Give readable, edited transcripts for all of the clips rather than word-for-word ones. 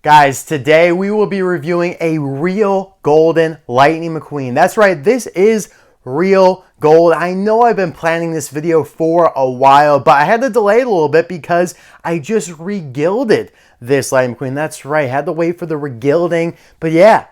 Guys, today we will be reviewing a real golden Lightning McQueen. That's right, this is real gold. I know I've been planning this video for a while, but I had to delay it a little bit because I just regilded this Lightning McQueen. That's right, had to wait for the regilding. But yeah,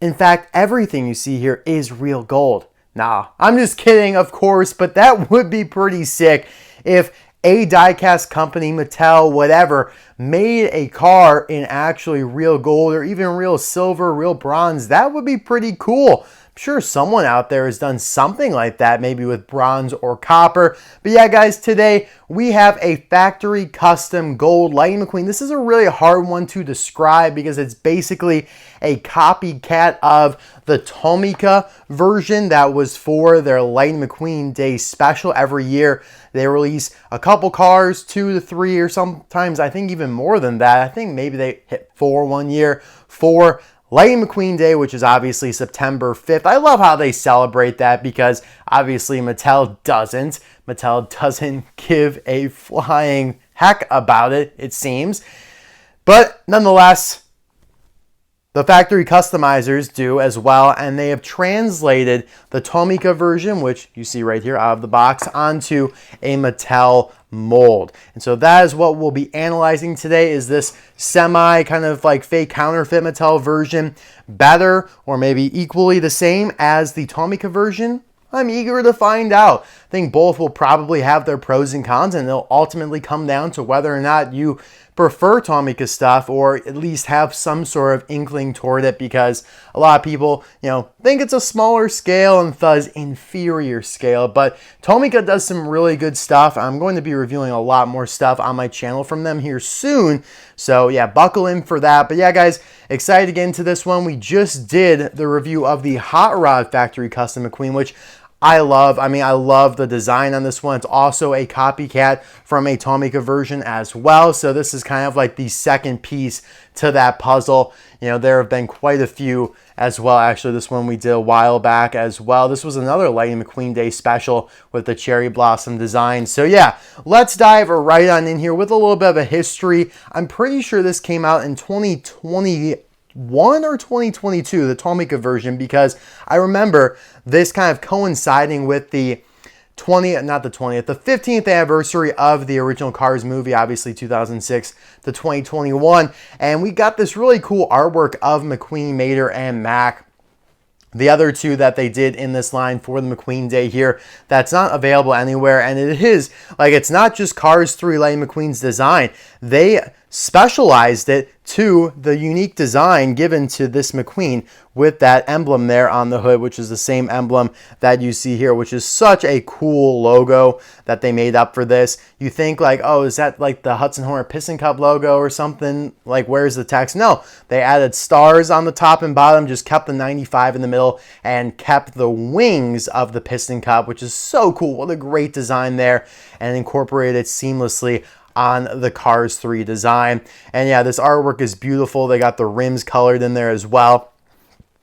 in fact, everything you see here is real gold. Nah, I'm just kidding, of course, but that would be pretty sick if a diecast company, Mattel, whatever, made a car in actually real gold or even real silver, real bronze. That would be pretty cool. I'm sure someone out there has done something like that, maybe with bronze or copper. But yeah, guys, today we have a factory custom gold Lightning McQueen. This is a really hard one to describe because it's basically a copycat of the Tomica version that was for their Lightning McQueen Day special. Every year they release a couple cars, 2 to 3, or sometimes I think even more than that. I think maybe they hit 4 one year for Lightning McQueen Day, which is obviously September 5th. I love how they celebrate that because obviously Mattel doesn't. Mattel doesn't give a flying heck about it, it seems. But nonetheless, the factory customizers do as well, and they have translated the Tomica version, which you see right here out of the box, onto a Mattel mold. And so that is what we'll be analyzing today. Is this semi kind of like fake counterfeit Mattel version better or maybe equally the same as the Tomica version? I'm eager to find out. I think both will probably have their pros and cons, and they'll ultimately come down to whether or not you prefer Tomica stuff or at least have some sort of inkling toward it, because a lot of people, think it's a smaller scale and thus inferior scale. But Tomica does some really good stuff. I'm going to be reviewing a lot more stuff on my channel from them here soon. So yeah, buckle in for that. But yeah, guys, excited to get into this one. We just did the review of the Hot Rod Factory Custom McQueen, which I love. I love the design on this one. It's also a copycat from a Tomica version as well. So this is kind of like the second piece to that puzzle. There have been quite a few as well. Actually, this one we did a while back as well. This was another Lightning McQueen Day special with the cherry blossom design. So yeah, let's dive right on in here with a little bit of a history. I'm pretty sure this came out in 2021 or 2022, the Tomica version, because I remember this kind of coinciding with the 15th anniversary of the original Cars movie, obviously 2006 to 2021. And we got this really cool artwork of McQueen, Mater, and Mack. The other two that they did in this line for the McQueen Day here, that's not available anywhere. And it is, it's not just Cars 3 Lightning McQueen's design. They specialized it to the unique design given to this McQueen with that emblem there on the hood, which is the same emblem that you see here, which is such a cool logo that they made up for this. You think oh, is that like the Hudson Hornet Piston Cup logo or something? Where's the text? No, they added stars on the top and bottom, just kept the 95 in the middle and kept the wings of the Piston Cup, which is so cool. What a great design there, and incorporated it seamlessly on the Cars 3 design. And yeah, this artwork is beautiful. They got the rims colored in there as well.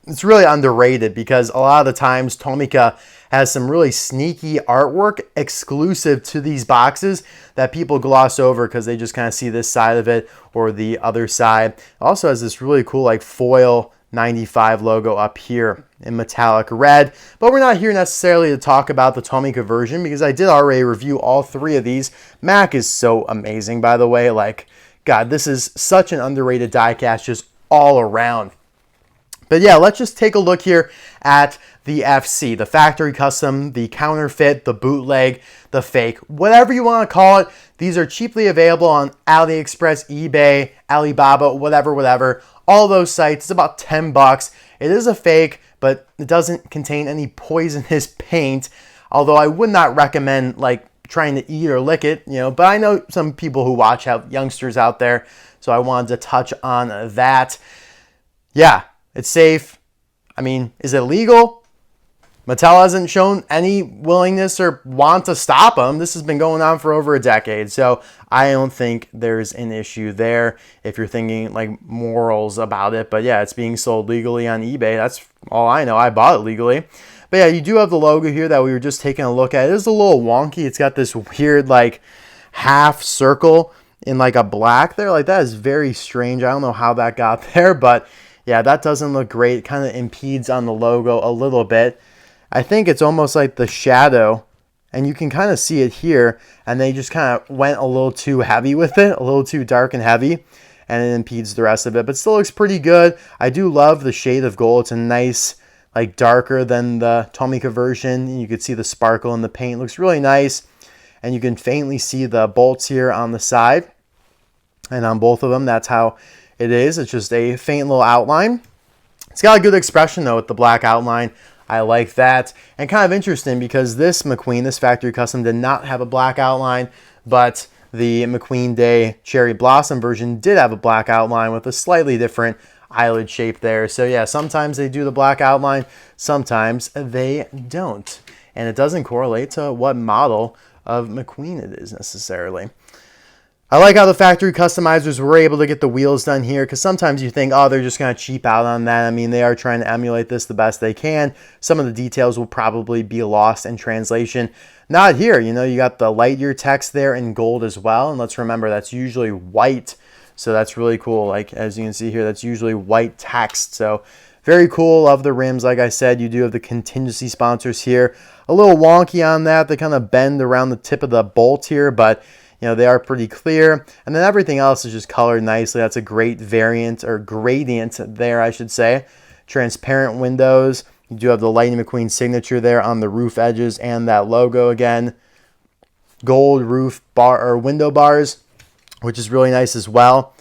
It's really underrated because a lot of the times Tomica has some really sneaky artwork exclusive to these boxes that people gloss over because they just kind of see this side of it or the other side. It also has this really cool foil 95 logo up here in metallic red. But we're not here necessarily to talk about the Tomica version because I did already review all 3 of these. Mack is so amazing, by the way. God, this is such an underrated diecast just all around. But yeah, let's just take a look here at the FC, the factory custom, the counterfeit, the bootleg, the fake, whatever you want to call it. These are cheaply available on AliExpress, eBay, Alibaba, whatever. All those sites. It's about $10. It is a fake, but it doesn't contain any poisonous paint. Although I would not recommend trying to eat or lick it, but I know some people who watch have youngsters out there, so I wanted to touch on that. Yeah, it's safe. Is it legal? Mattel hasn't shown any willingness or want to stop them. This has been going on for over a decade, so I don't think there's an issue there if you're thinking morals about it. But yeah, it's being sold legally on eBay. That's all I know. I bought it legally. But yeah, you do have the logo here that we were just taking a look at. It is a little wonky. It's got this weird half circle in like a black there. Like, that is very strange. I don't know how that got there, but yeah, that doesn't look great. It kind of impedes on the logo a little bit. I think it's almost like the shadow, and you can kind of see it here, and they just kind of went a little too heavy with it, a little too dark and heavy, and it impedes the rest of it, but still looks pretty good. I do love the shade of gold. It's a nice, like, darker than the Tomica version. You can see the sparkle in the paint. It looks really nice, and you can faintly see the bolts here on the side, and on both of them, that's how it is. It's just a faint little outline. It's got a good expression, though, with the black outline. I like that. And kind of interesting because this McQueen, this factory custom, did not have a black outline, but the McQueen Day Cherry Blossom version did have a black outline with a slightly different eyelid shape there. So yeah, sometimes they do the black outline, sometimes they don't. And it doesn't correlate to what model of McQueen it is necessarily. I like how the factory customizers were able to get the wheels done here, because sometimes you think, oh, they're just going to cheap out on that. I mean, they are trying to emulate this the best they can. Some of the details will probably be lost in translation. Not here. You know, you got the Lightyear text there in gold as well. And let's remember, that's usually white. So that's really cool. Like, as you can see here, that's usually white text. So very cool. Love the rims. Like I said, you do have the contingency sponsors here. A little wonky on that. They kind of bend around the tip of the bolt here, but you know, they are pretty clear. And then everything else is just colored nicely. That's a great variant, or gradient there, I should say. Transparent windows. You do have the Lightning McQueen signature there on the roof edges and that logo again. Gold roof bar or window bars, which is really nice as well.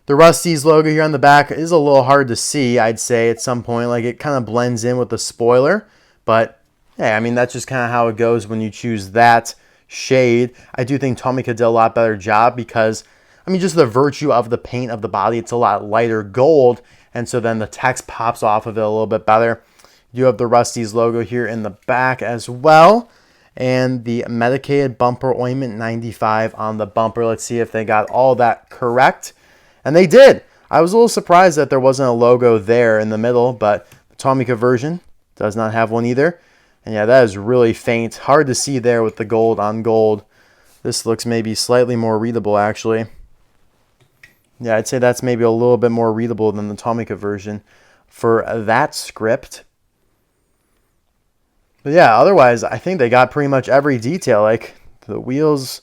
The Rust-eze logo here on the back is a little hard to see, I'd say, at some point. Like, it kind of blends in with the spoiler. But, yeah, I mean, that's just kind of how it goes when you choose that shade. I do think Tomica did a lot better job because, I mean, just the virtue of the paint of the body, it's a lot lighter gold, and so then the text pops off of it a little bit better. You have the Rust-eze logo here in the back as well, and the medicated bumper ointment 95 on the bumper. Let's see if they got all that correct, and they did. I was a little surprised that there wasn't a logo there in the middle, but the Tomica version does not have one either. And yeah, that is really faint. Hard to see there with the gold on gold. This looks maybe slightly more readable, actually. Yeah, I'd say that's maybe a little bit more readable than the Tomica version for that script. But yeah, otherwise, I think they got pretty much every detail. Like, the wheels,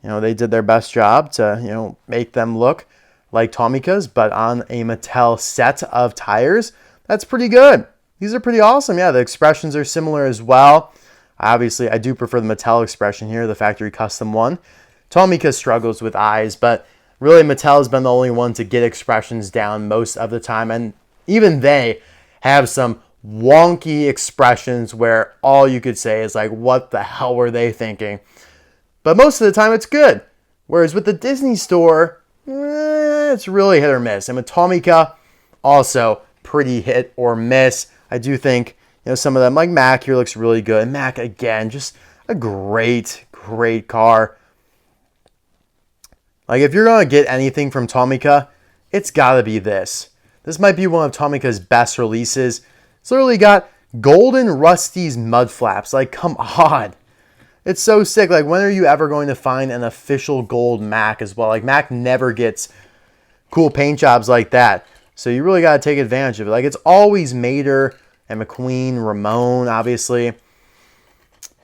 you know, they did their best job to, you know, make them look like Tomica's, but on a Mattel set of tires. That's pretty good. These are pretty awesome. Yeah, the expressions are similar as well. Obviously, I do prefer the Mattel expression here, the factory custom one. Tomica struggles with eyes, but really Mattel has been the only one to get expressions down most of the time. And even they have some wonky expressions where all you could say is like, what the hell were they thinking? But most of the time it's good. Whereas with the Disney store, it's really hit or miss. And with Tomica, also pretty hit or miss. I do think, you know, some of them, like Mack here, looks really good. Mack, again, just a great, great car. Like, if you're going to get anything from Tomica, it's got to be this. This might be one of Tomica's best releases. It's literally got golden Rust-eze mud flaps. Like, come on. It's so sick. Like, when are you ever going to find an official gold Mack as well? Like, Mack never gets cool paint jobs like that. So you really got to take advantage of it. Like, it's always Mater and McQueen, Ramon, obviously.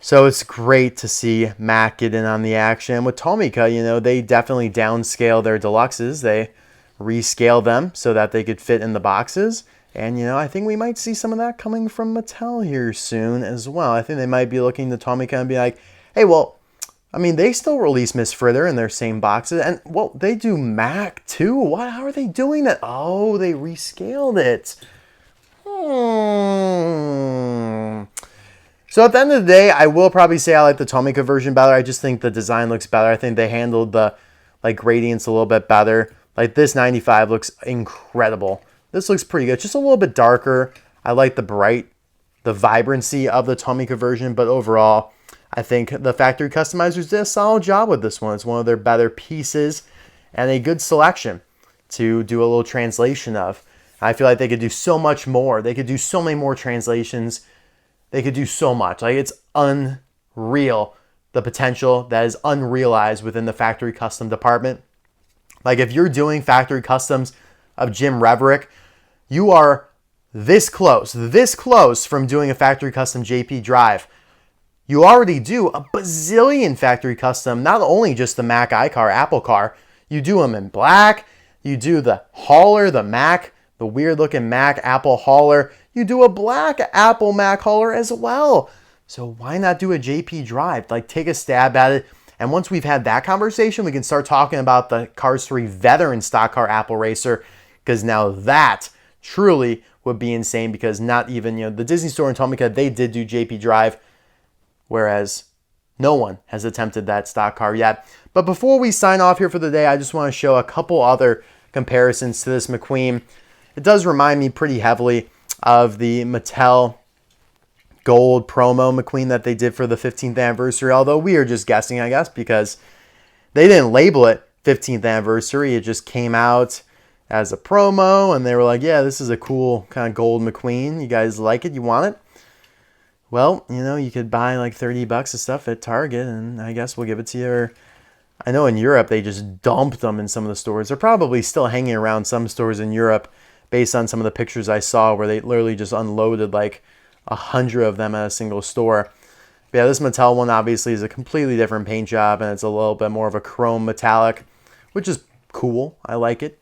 So it's great to see Mack get in on the action. With Tomica, you know, they definitely downscale their deluxes. They rescale them so that they could fit in the boxes. And, you know, I think we might see some of that coming from Mattel here soon as well. I think they might be looking to Tomica and be like, hey, well, I mean, they still release Miss Fritter in their same boxes. And, well, they do Mack too. What? How are they doing that? Oh, they rescaled it. So at the end of the day, I will probably say I like the Tomica version better. I just think the design looks better. I think they handled the like gradients a little bit better. Like, this 95 looks incredible. This looks pretty good. Just a little bit darker. I like the vibrancy of the Tomica version, but overall, I think the factory customizers did a solid job with this one. It's one of their better pieces and a good selection to do a little translation of. I feel like they could do so much more. They could do so many more translations. They could do so much. Like, it's unreal, the potential that is unrealized within the factory custom department. Like if you're doing factory customs of Jim Reverick, you are this close from doing a factory custom JP Drive. You already do a bazillion factory custom, not only just the Mack iCar, Apple car, you do them in black, you do the hauler, the Mack, the weird looking Mack Apple hauler, you do a black Apple Mack hauler as well. So why not do a JP Drive? Like take a stab at it. And once we've had that conversation, we can start talking about the Cars 3 veteran stock car Apple racer, because now that truly would be insane, because not even, the Disney Store in Tomica, they did do JP Drive, whereas no one has attempted that stock car yet. But before we sign off here for the day, I just want to show a couple other comparisons to this McQueen. It does remind me pretty heavily of the Mattel Gold promo McQueen that they did for the 15th anniversary, although we are just guessing, I guess, because they didn't label it 15th anniversary. It just came out as a promo, and they were like, yeah, this is a cool kind of gold McQueen. You guys like it? You want it? Well, you could buy like $30 of stuff at Target, and I guess we'll give it to you. Or I know in Europe, they just dumped them in some of the stores. They're probably still hanging around some stores in Europe based on some of the pictures I saw where they literally just unloaded like 100 of them at a single store. But yeah, this Mattel one obviously is a completely different paint job, and it's a little bit more of a chrome metallic, which is cool. I like it.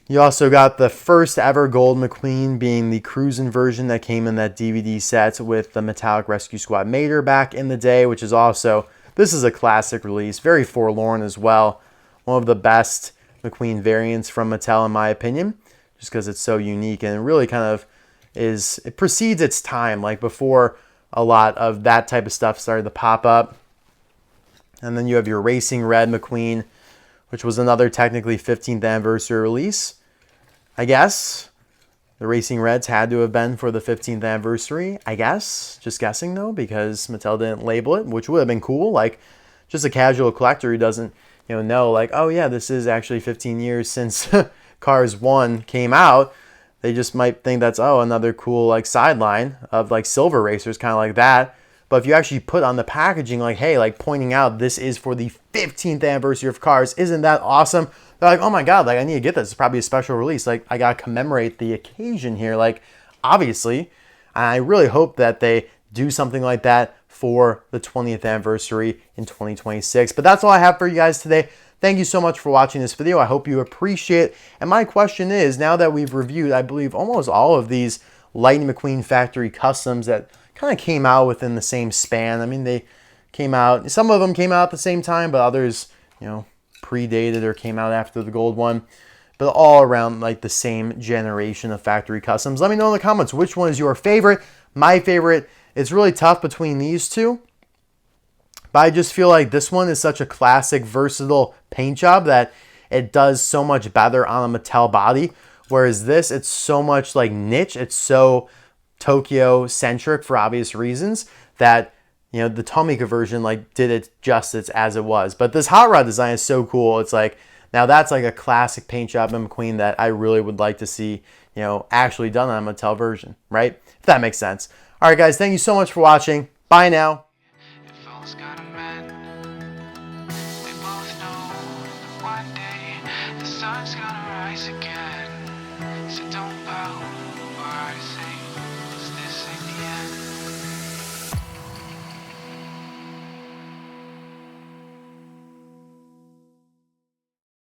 You also got the first ever gold McQueen being the Cruisin version that came in that DVD set with the Metallic Rescue Squad Mater back in the day, which is also, this is a classic release, very forlorn as well. One of the best McQueen variants from Mattel in my opinion, just because it's so unique, and it really kind of it precedes its time, like before a lot of that type of stuff started to pop up. And then you have your Racing Red McQueen, which was another technically 15th anniversary release. I guess the Racing Reds had to have been for the 15th anniversary, I guess. Just guessing though, because Mattel didn't label it, which would have been cool. Like just a casual collector who doesn't, know like, oh yeah, this is actually 15 years since Cars 1 came out. They just might think that's, oh, another cool like sideline of like silver racers, kind of like that. But if you actually put on the packaging, like, hey, like pointing out this is for the 15th anniversary of Cars, isn't that awesome? They're like, oh my God, like I need to get this. It's probably a special release. Like I got to commemorate the occasion here. Like obviously, I really hope that they do something like that for the 20th anniversary in 2026. But that's all I have for you guys today. Thank you so much for watching this video. I hope you appreciate it. And my question is, now that we've reviewed, I believe, almost all of these Lightning McQueen factory customs that kind of came out within the same span. I mean, they came out, some of them came out at the same time, but others, predated or came out after the gold one. But all around like the same generation of factory customs. Let me know in the comments which one is your favorite. My favorite, it's really tough between these two. But I just feel like this one is such a classic, versatile paint job that it does so much better on a Mattel body. Whereas this, it's so much like niche. It's so Tokyo-centric for obvious reasons that, the Tomica version like did it justice as it was. But this hot rod design is so cool. It's like, now that's like a classic paint job in McQueen that I really would like to see, actually done on a Mattel version, right? If that makes sense. All right, guys, thank you so much for watching. Bye now. Sun's gonna rise again, so don't bow or I say, this ain't the end.